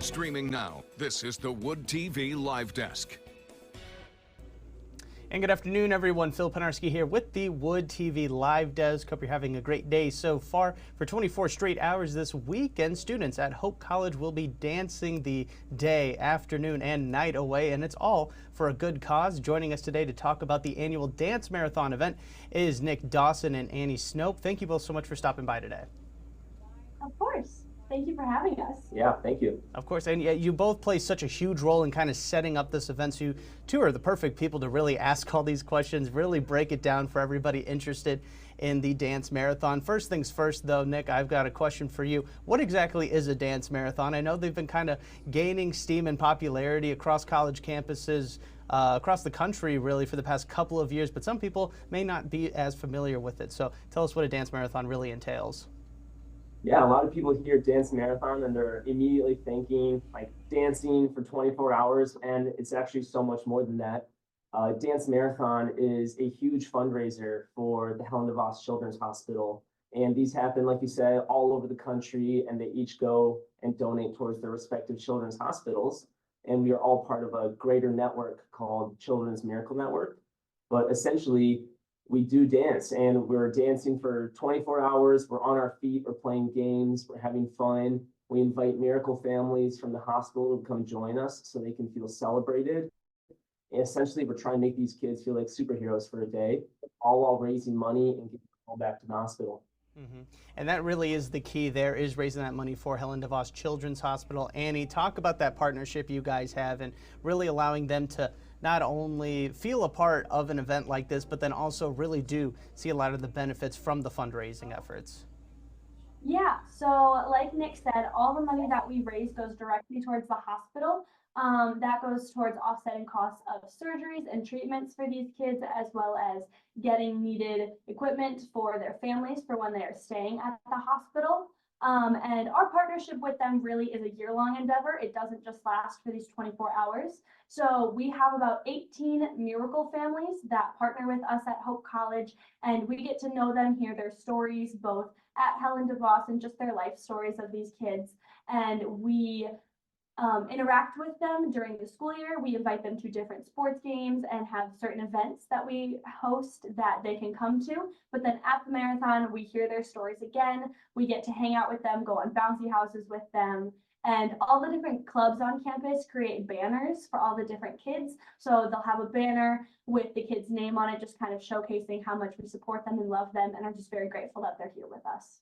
Streaming now, this is the Wood TV Live Desk. And good afternoon, everyone. Phil Penarski here with the Wood TV Live Desk. Hope you're having a great day so far. For 24 straight hours this weekend, students at Hope College will be dancing the day, afternoon, and night away, and it's all for a good cause. Joining us today to talk about the annual Dance Marathon event is Nick Dawson and Annie Snope. Thank you both so much for stopping by today. Of course. Thank you for having us. Yeah, thank you. Of course, and you both play such a huge role in kind of setting up this event, so you two are the perfect people to really ask all these questions, really break it down for everybody interested in the dance marathon. First things first, though, Nick, I've got a question for you. What exactly is a dance marathon? I know they've been kind of gaining steam and popularity across college campuses, across the country, really, for the past couple of years, but some people may not be as familiar with it. So tell us what a dance marathon really entails. Yeah, a lot of people hear dance marathon and they're immediately thinking like dancing for 24 hours, and it's actually so much more than that. Dance Marathon is a huge fundraiser for the Helen DeVos Children's Hospital. And these happen, like you said, all over the country, and they each go and donate towards their respective children's hospitals. And we are all part of a greater network called Children's Miracle Network. But essentially, we do dance, and we're dancing for 24 hours. We're on our feet, we're playing games, we're having fun. We invite miracle families from the hospital to come join us so they can feel celebrated. And essentially, we're trying to make these kids feel like superheroes for a day, all while raising money and getting them all back to the hospital. Mm-hmm. And that really is the key there, is raising that money for Helen DeVos Children's Hospital. Annie, talk about that partnership you guys have and really allowing them to not only feel a part of an event like this, but then also really do see a lot of the benefits from the fundraising efforts. Yeah, so like Nick said, all the money that we raise goes directly towards the hospital. That goes towards offsetting costs of surgeries and treatments for these kids, as well as getting needed equipment for their families for when they are staying at the hospital. And our partnership with them really is a year-long endeavor. It doesn't just last for these 24 hours. So we have about 18 miracle families that partner with us at Hope College, and we get to know them, hear their stories, both at Helen DeVos and just their life stories of these kids. And we interact with them during the school year. We invite them to different sports games and have certain events that we host that they can come to. But then at the marathon, we hear their stories again. We get to hang out with them, go on bouncy houses with them. And all the different clubs on campus create banners for all the different kids. So they'll have a banner with the kid's name on it, just kind of showcasing how much we support them and love them. And I'm just very grateful that they're here with us.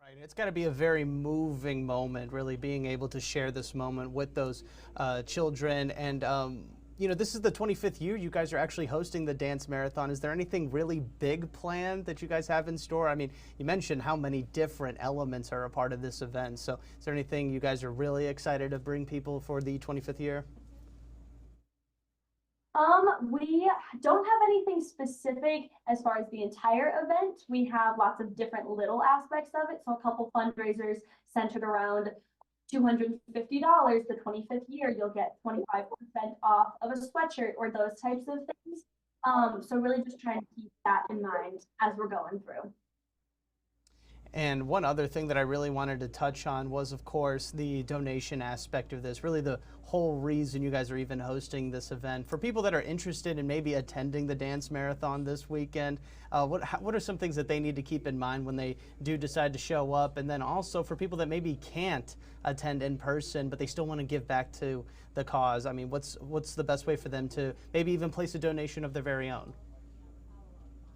Right, it's got to be a very moving moment, really being able to share this moment with those children. And, you know, this is the 25th year you guys are actually hosting the Dance Marathon. Is there anything really big planned that you guys have in store? I mean, you mentioned how many different elements are a part of this event. So is there anything you guys are really excited to bring people for the 25th year? We don't have anything specific as far as the entire event. We have lots of different little aspects of it. So a couple fundraisers centered around $250, the 25th year, you'll get 25% off of a sweatshirt or those types of things. So really just trying to keep that in mind as we're going through. And one other thing that I really wanted to touch on was, of course, the donation aspect of this, really the whole reason you guys are even hosting this event. For people that are interested in maybe attending the Dance Marathon this weekend, what are some things that they need to keep in mind when they do decide to show up? And then also for people that maybe can't attend in person, but they still want to give back to the cause, I mean, what's the best way for them to maybe even place a donation of their very own?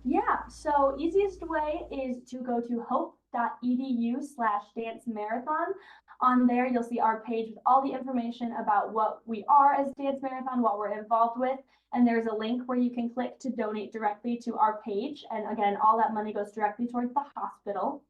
Yeah, so easiest way is to go to hope.edu/dance marathon. On there, you'll see our page with all the information about what we are as Dance Marathon, what we're involved with. And there's a link where you can click to donate directly to our page. And again, all that money goes directly towards the hospital.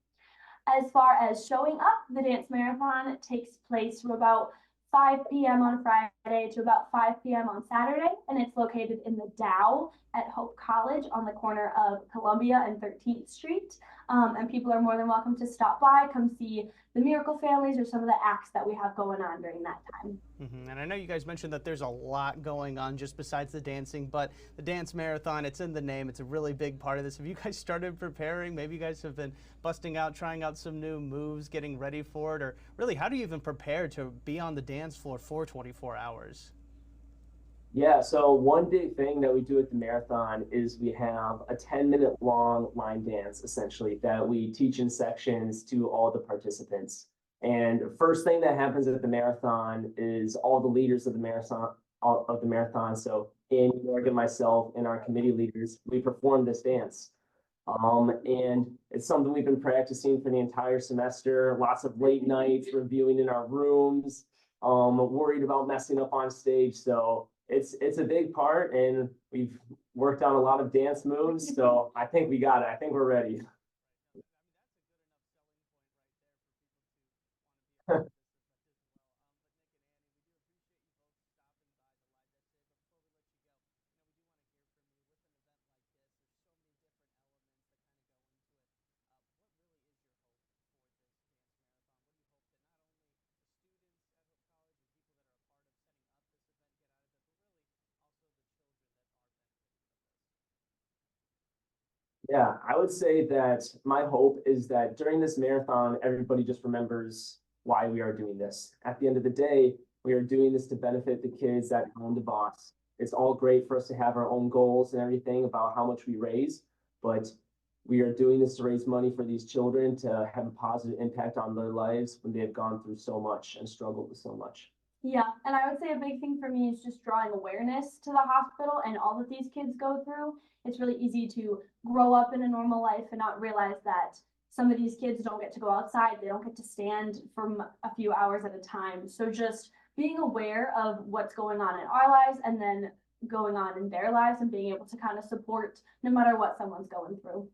As far as showing up, the Dance Marathon takes place from about 5 p.m. on Friday to about 5 p.m. on Saturday, and it's located in the Dow at Hope College on the corner of Columbia and 13th Street. and people are more than welcome to stop by, come see the Miracle Families or some of the acts that we have going on during that time. And I know you guys mentioned that there's a lot going on just besides the dancing, but the dance marathon, it's in the name. It's a really big part of this. Have you guys started preparing? Maybe you guys have been busting out, trying out some new moves, getting ready for it, or really, how do you even prepare to be on the dance floor for 24 hours? Yeah, so one big thing that we do at the marathon is we have a 10-minute long line dance, essentially, that we teach in sections to all the participants. And first thing that happens at the marathon is all the leaders of the marathon, so Annie, Morgan, myself, and our committee leaders, we perform this dance. And it's something we've been practicing for the entire semester, lots of late nights, reviewing in our rooms, worried about messing up on stage. So it's a big part, and we've worked on a lot of dance moves. So I think we got it. I think we're ready. Yeah, I would say that my hope is that during this marathon, everybody just remembers why we are doing this. At the end of the day, we are doing this to benefit the kids that own the boss. It's all great for us to have our own goals and everything about how much we raise, but we are doing this to raise money for these children to have a positive impact on their lives when they have gone through so much and struggled with so much. Yeah, and I would say a big thing for me is just drawing awareness to the hospital and all that these kids go through. It's really easy to grow up in a normal life and not realize that some of these kids don't get to go outside. They don't get to stand for a few hours at a time. So just being aware of what's going on in our lives and then going on in their lives and being able to kind of support no matter what someone's going through.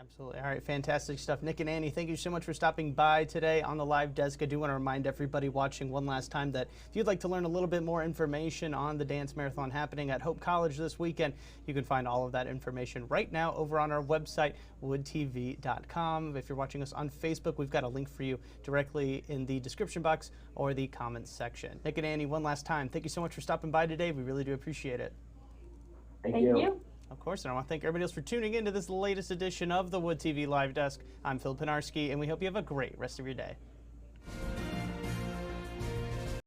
Absolutely. All right, fantastic stuff. Nick and Annie, thank you so much for stopping by today on the live desk. I do want to remind everybody watching one last time that if you'd like to learn a little bit more information on the dance marathon happening at Hope College this weekend, you can find all of that information right now over on our website, woodtv.com. If you're watching us on Facebook, we've got a link for you directly in the description box or the comments section. Nick and Annie, one last time, thank you so much for stopping by today. We really do appreciate it. Thank you. Of course, and I want to thank everybody else for tuning in to this latest edition of the Wood TV Live Desk. I'm Phil Pinarski, and we hope you have a great rest of your day.